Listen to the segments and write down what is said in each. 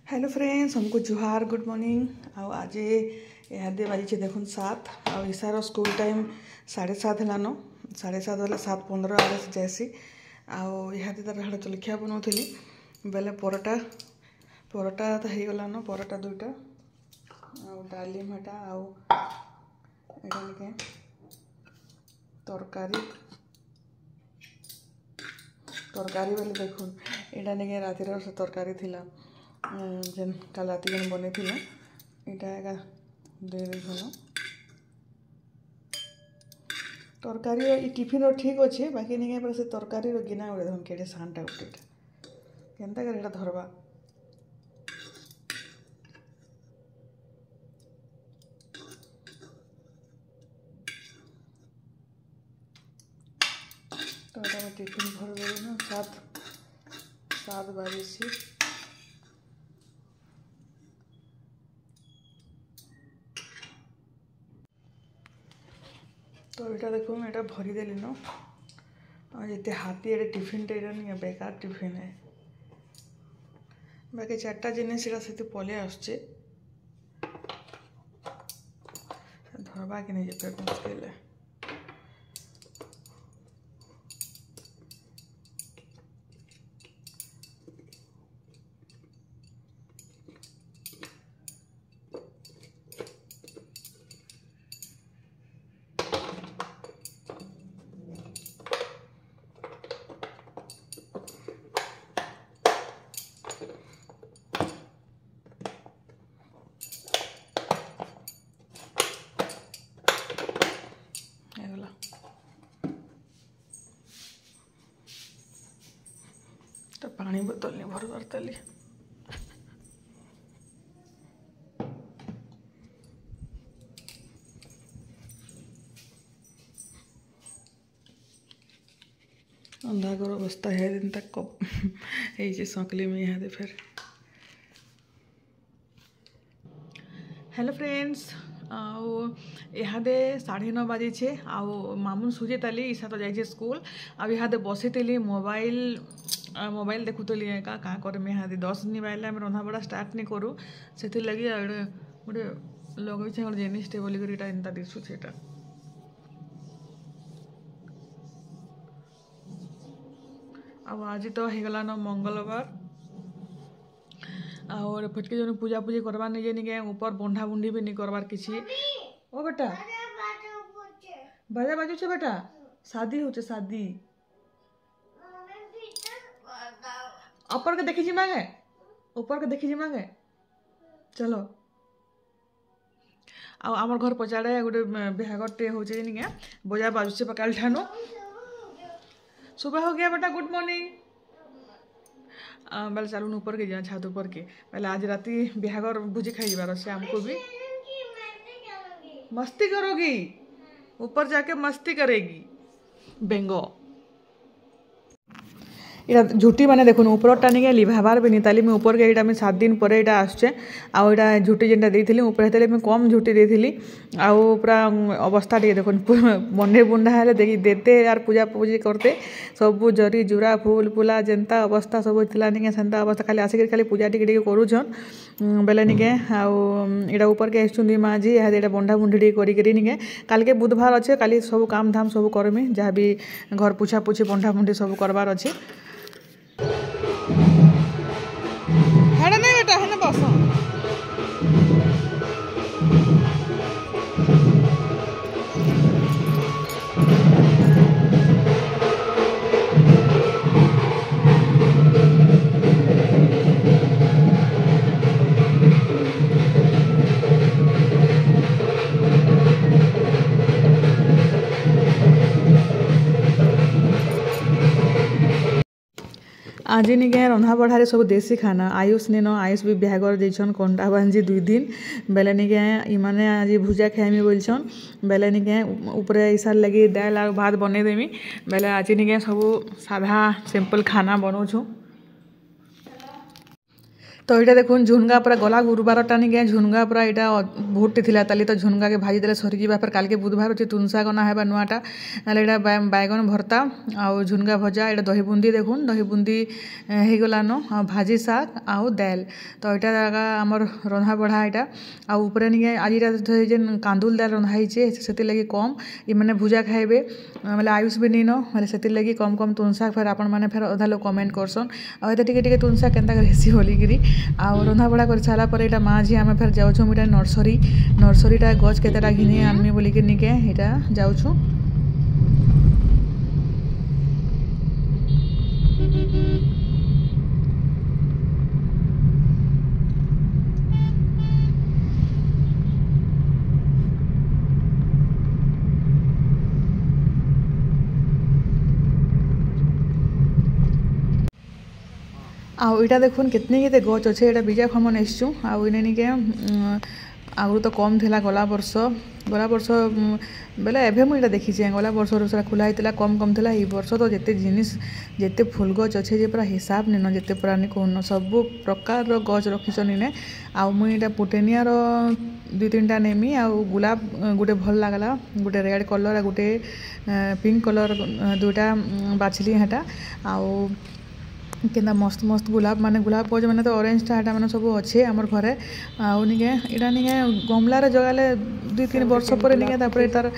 Hello friends, हमको जुहार good morning. आज इहादे बाजी देखुन 7 ईसार स्कूल टाइम 7:30 हेलान 7:30 वाला 7:15 आड़े जाएसी। इहादे तार हाड़ जलखिया बनाऊली बेले परोटा तो हो गलान परोटा 2टा डालिम हेटा आगे तरकारी बेले देखुन यहाँ नहीं रातिर से तरकारी थिला जेन काल राति जेन बने थिला इटा एका दे देछन तरकारी टिफिन ठीक अच्छे बाकी नहीं पर से तरकारी गिना गोटे धन केड़े सानटा गोटे केनता कर एटा धरबा तो मैं टिफिन भर देली ना 7 बजे से तो यहाँ देखो मैं भरीदेली न ये हाथी ये टिफिन नहीं बेकार टिफिन है बाकी 4टा जिनिस से पलि आसचे धरबा कि नहीं जे मुश्किल है। तो पानी बोतल नहीं भरबार ताली अंधा कर अवस्था है दिन तक कब ये सकली में यहाँ दे फिर। हेलो फ्रेंड्स इहादे 9:30 बाजी छे मामुन सुजे ताली ईसा तो जाइए स्कूल इहादे बसी थी मोबाइल देखुली एका क्या करमी इहादे 10 दिन बाइले आम रंधा बड़ा स्टार्ट नहीं करूँ से लगे गोटे लगे गोटे जिनिसटे बोलिक एंता दिशुचे एटा आज तो हो गलान मंगलवार और फटके जो पूजा पूजी करवार नहीं जानी गए ऊपर बंधा बुंडी भी नहीं करवार किसी। ओ बेटा बाजा बाजू छे बेटा शादी होचे शादी ऊपर के देखी मांगे ऊपर के देखी मांगे चलो आमर घर पचाड़े गोटे बिहागटे हो बजा बाजुचे पकाल ठानु सुबह हो गया बेटा गुड मॉर्निंग बेले चलून ऊपर के जा छात ऊपर के बेले आज राति बिहागर भोजी खाई जाबार से हमको भी मस्ती करोगी ऊपर जाके मस्ती करेगी बेंगो इटा झुटी मैंने देखो ऊपर नहीं लिभाबार भी नहीं ताली मैं ऊपर के मैं 7 दिन पर यहाँ आसचे आटा झुटी जेनटा देती ऊपर हेतु मैं कम झुटी देती पूरा अवस्था टे देखो बंधे बुंढा है देखी देते यार पूजा पूजी करते सब जरी जुरा फूल फूला जेनता अवस्था सब होता नहीं सेंता अवस्था खाली आसिक खाली पूजा टी करुछन बेले निके आटा ऊपर के आसुँच माँ जी यहाँ बंधा बुंढी करी निके काल के बुधवार अच्छे काली सब काम धाम सब करमी जहाँ भी घर पुछा पुछी बंधा बुंढी सब करवार अच्छे बेटा है बस आज नहीं क्या रंधा बढ़ारे सब देसी खाना आयुष ने आयुष भी बिहागर देछन कंडा बांजी 2 दिन बेले नहीं क्या इमाने आज भुजा खाइमी बोलछन बेले नहीं क्या ऊपर ईसार लगे दाल और भात बने देमी बेले आज नहीं क्या सब साधा सिंपल खाना बनाऊँ तो यहाँ देखुन झुनगा पूरा गला गुरुबार टाणी गए झुनगा पूरा यहाँ बहुटे थी ताली तो झुनगा के भाजी देले सरीजी फिर काल के बुधवार अच्छे तुनसा गना है नुआटा ना बैगन भर्ता आउ झुनगा भजा यहाँ दही बुंदी देखुन दही बुंदी होगलान आ भाजी शाग आउ दाल तो यहाँ जगह आमर रंधा बढ़ा यहाँ आउे नहीं आज जेन कांदुल दाल रंधाई से लगी कम ये मैंने भुजा खाइबे मतलब आयुष भी नहीं न से लगी कम कम तुनसा फिर आपण मैंने फिर अधा लोग कमेंट करसन आ टे तुनसा केन्ता हेसी बोलिकी आउ रंधा बड़ा कर सारा पर यहाँ माँ झी आम फिर जाऊँ इटा नर्सरीटा गच केतेटा घिनी आनमी बोलिकी निके यहाँ जाऊँ आउ इटा देखुन कितने केते गच अच्छे यहाँ बीजा खमन एसचु आउ इने निके आगु तो कम थिला गला वर्ष बेले एभे मुझे देखी गला वर्ष सारा खुला होता कम कम थिला वर्ष तो जिते जिनिस जिते फुल गच अच्छे पूरा हिसाब नहीं जिते पूरा नहीं कहून सब प्रकार गच रखीछन इने आउ मुझे पुटेनिया दुई तीन टा नेमी आउ गुलाब गोटे भल लगला गोटे रेड कलर गोटे पिंक कलर दुईटा बाछली हेटा आउ केना मस्त मस्त गुलाब माने गुलाब गज मैंने तो ऑरेंज टा मैंने सब अच्छे आमर घरे आउ निके इटा निके गमलार जगाले दुई तीन वर्ष पर निके तार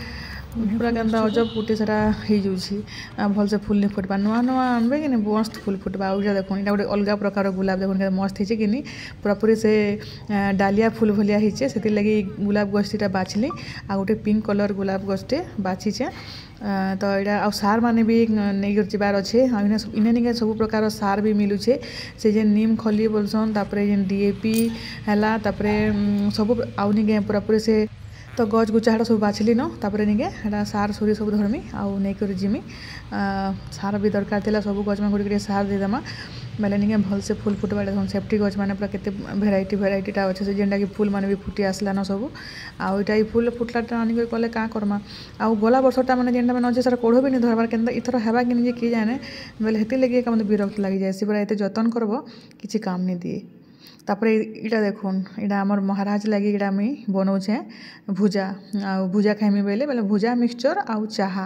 पूरा केन्ता अजब फुटे सारा हो भल से फुल नहीं फुटवा नुआ नुआ आनबे कि मस्त फुल फुटवा आउ देखो यहाँ गोटे अलग प्रकार गुलाब देखो मस्त होचे कि पूरा पूरी से डालिया फुल भलिया होचे से लगी गुलाब गछटा बाछली आ गोटे पिंक कलर गुलाब गछटे बाछीचे तो यहाँ आ सार माने भी नहीं कर जाबार अच्छे इने निके सब प्रकार सार भी मिलूचे से जे नीम खली बोलसन तापरे जेन डीएपी हैला तापरे सब आउ निके पूरा पूरी से तो गच गुचा सब बाछली न तापरे निके हेटा सार सुरी सब धरमी आउ नहीं कर जिमी सार भी दरकार थिला सब गच में गोटे सार देदेमा बेले निके भल से फुल फुटवा देखो सेफ्टी गच मैंने पूरा केते भेराइटीटा अच्छे से जेनटा कि फुल माने भी फुटी आसलान सब आउ इटा फुल फुटलाटा आनिक कले क्या करमा आउ गला वर्षटा मैंने जेनटा मैंने अच्छे सारा कोढ़ भी नहीं धरबार केन्ता इथर हेबा कि नहीं किए जाने बेले हेती लगे मतलब विरक्त लगी जाए पूरा एत जतन करब किसी काम नहीं दिए तापरे इटा देखुन इटा आमर महाराज लगी इटा मुई बनाऊे भुजा आउ भुजा खाइमी बेले बेले भुजा मिक्सचर आउ चाहा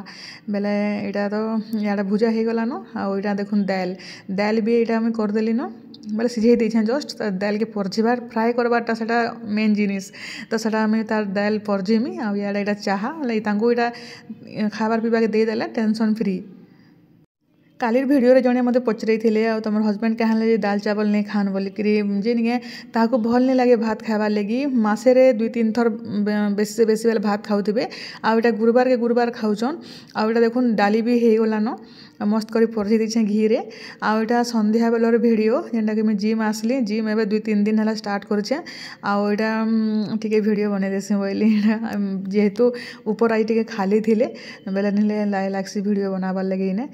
बेले इटा तो इटा भुजा हो गलान आउ इटा देखुन दाल भी इटा मुई करदेली न बेले सिझे देछे जस्ट दाल के परजिबार फ्राए करबारटा सेटा मेन जिनिस तो सेटा मुई तार दाल परजिमी आउ इटा इटा चाहा बेले तांको इटा खाबार पीबार दे देला टेंशन फ्री कालीर भिडियो जड़े मत पचरई थे आ तुम हजबैंड कहले दाल चावल नहीं खान बोलिक जे निके ताको भल नहीं लगे भात खाइबार लगी मसेरे दुई तीन थर बेसी से बेसी बेले भात खाऊे आउ इटा गुरुबार के गुरुबार खाऊन आउ इटा देखुन डाली भी हो गलान मस्त कर परजी देछे घी रे आउ इटा संध्या बेलर भिडियो जेनटा कि मैं जिम आसली जिम एवं दुई तीन दिन है स्टार्ट करुचे आउ इटा टिके भिडियो बनै देसी बोली जेहेतु ऊपर आई टिके खाली थिले बेले नहीं लाई लागसी भिडियो बनाबार लगे इने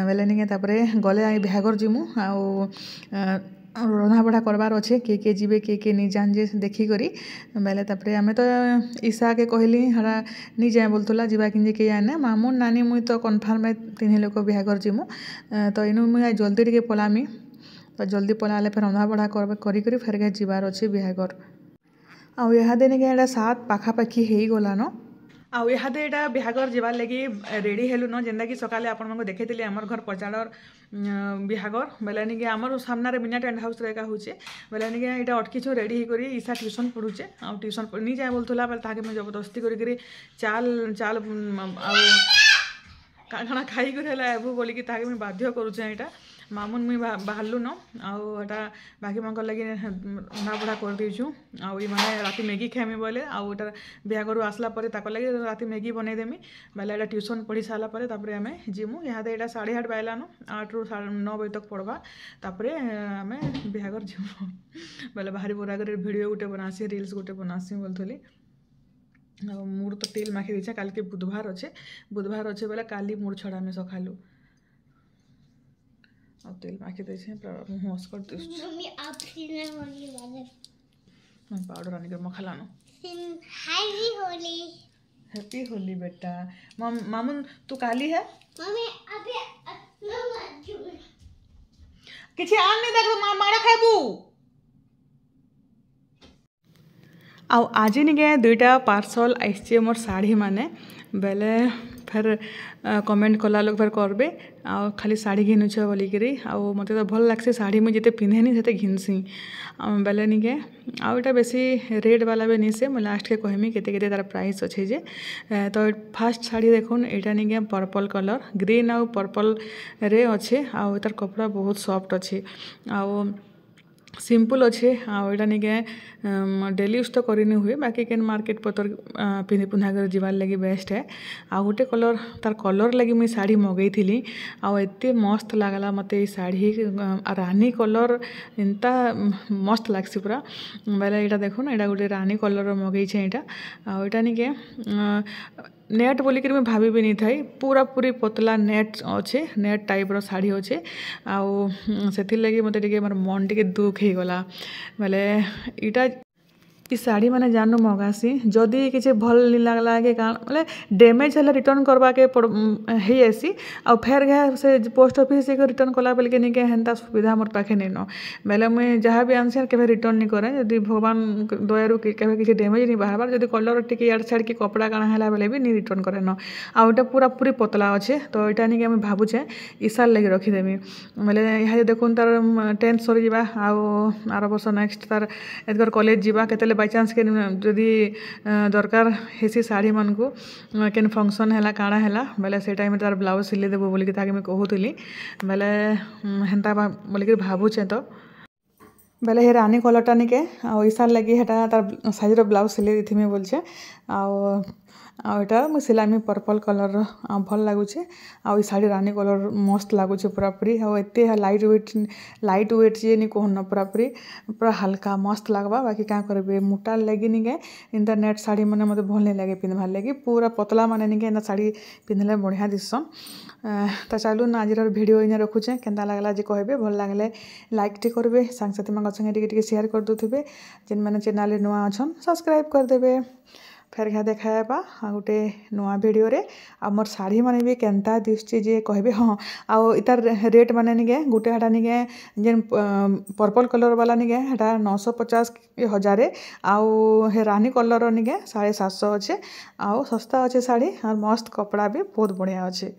बेले नहीं तापरे गले बिहागर जिमु आउ रंधा बढ़ा करबार अच्छे किए जीवे किए नहीं जान जे देखिकी बेले तापरे आमे तो ईशा के कहली हरा नहीं जाए बोलतला जीवा कि किए जाने मामून नानी मुई तो कन्फर्म तीन लोग बिहागर जिमु तो इनु मुई जल्दी टिके पलामी तो जल्दी पलाले फिर रंधा बढ़ा करी फेर के जीवार अच्छे बिहागर आउ यहाँ देने के 7 पाखापाखि हो गलान आउ इहादे एटा बिहागर जीवार लगी रेडी हेलु न जेनटा कि सकाले आपण मानको देखैतिले हमर घर पचाड़र बिहागर बेले निके हमर सामने बिना टेंट हाउस रेका होचे बेले निके एटा अटकीछु रेडी ही करी ईशा ट्यूशन पढुचे आ ट्यूशन नहीं जाए बोलथुला बेले ताके मैं जबरदस्ती करी चाल आ काଣା खाई कर है एबू बोली कि ताके मैं बाध्य करूचे एटा मामून मुई बाहरलु न आटा बाकी मन लगे रंधा बढ़ा कर देचु आउ माने राति मैगी खाइमी बोले आउटा बिहागर आसला लगे राति मैगी बनईदेमी बेले एटा ट्यूशन पढ़ी सारा पर आम जीमु यहाँ यहाँ 8:30 बाजलान 8 ରୁ 9 बजे तक पढ़वा तापर आम बिहागर जीमु बेले बाहरी बुरा कर भिडियो गोटे बनासी रिल्स गोटे बनासी बोलथली मूड तो तेल माखी देछे काल के बुधवार अच्छे बेले काली मूड छड़ा में सखालु अब तेल माखी देछे मुँह हस कर दिस मम्मी आप सीने होली वाले मैं पाउडर आने कर मखलानो हैप्पी होली बेटा मामून तू काली है मम्मी अभी किछि आन नहीं देख मारा खाबू आउ आज निके दुईटा पार्सल आइसे मोर शाढ़ी माने बेले फिर कमेंट कला लोग फिर करबे आ खाली शाढ़ी घिनुछ बोलिकी आउ मते तो भल लागसी शाढ़ी मुझे जिते पिंधेनी सेते घिनसी बेले निके आउ एटा बेसी रेट वाला भी नहीं से मैं लास्ट के कहमी केते केते तार प्राइस अच्छे जे तो फास्ट शाढ़ी देखुन एटा निके पर्पल कलर ग्रीन आउ पर्पल रे अच्छे आउ तार कपड़ा बहुत सॉफ्ट अच्छे आउ सिंपल अच्छे आटा निके डेली यूज तो करनी हुए बाकी केन मार्केट पतर पिंधि पुंधा कर जीवार लगी बेस्ट है आ गोटे कलर तार कलर लगी मुझे शाढ़ी मगई थी आउ एते मस्त लगला मत शाढ़ी रानी कलर एंता मस्त लगसी पूरा बेले यहाँ देखो ना यहाँ गोटे रानी कलर मगई यहाँ आटा निके नेट बोलिक मुझे भाभी भी नहीं थाई पूरा पूरी पतला नेट अच्छे नेट टाइप रो शाढ़ी अच्छे आउ से लगी मत मोर मन टे दुख हो गला बेले इटा ई शाढ़ी मैंने जानू मगासी जदि किसी भल नहीं लगला कि मतलब डैमेज है रिटर्न करवा के आसी आ फेर घे से पोस्ट ऑफिस से रिटर्न कला बेल के नहीं के हेन्ता सुविधा मोर पाखे नहीं न बेले मुझे जहाँ भी आनसी के रिटर्न नहीं करे यदि भगवान दयारू केवे किसी डैमेज नहीं बाहर जब कलर टी इड़ छाड़ की कपड़ा काଣା है बेले भी नहीं रिटर्न करे न आटा पूरा पूरी पतला अच्छे तो यहाँ नहीं आम भावुचे ईसार लगे रखीदेमी बेले यहाँ देखुन तार 10th सरी जा आर वर्ष नेक्स्ट तार एकर कॉलेज जीवा केतले बाई चान्स के जदि दरकार हेसी शाढ़ी मन को केन फंक्शन है काଣା है बेले से टाइम तार ब्लाउज सिले देबो बोलिकी ताके मैं कहूली बेले हेन्ता बोलिकी भावुचे तो बेले हे रानी कलरटा निके ईसार लगी हेटा तार साइज ब्लाउज सिले दी बोलछे आटा मुझे सिलामी पर्पल कलर भल लगुचे आ शाढ़ी रानी कलर मस्त लगुचे पूरा पूरी एत लाइट वेट जे नहीं कहन पूरा पूरी पूरा हल्का मस्त लगवा बाकी क्या करेंगे मोटा लगी निके इनता नेट शाढ़ी मैंने मत भल नहीं लगे पिंधबार लगी पूरा पतला माने निके इनता शाढ़ी पिंधले बढ़िया दिसन तो चलू ना आज भिडियो इन रखुचे केन्ता लगला जे कहबे भल लगले लाइक टे करेंगे सांगसाथी मान संगे टे शेयर कर दूथे जेन मैंने चैनल नुआ अच्छन सब्सक्राइब करदेवे फेर घा देखा गोटे नुआ भिडियो रे आ मोर शाढ़ी माने भी केन्ता दिसची जे कहबे हाँ आउ इतार रेट माने निके गोटे हाटा निके जेन पर्पल कलर वाला निके हाटा 950 1000 आउ हे रानी कलर निके 750 अच्छे आउ सस्ता अच्छे शाढ़ी और मस्त कपड़ा भी बहुत बढ़िया अच्छे।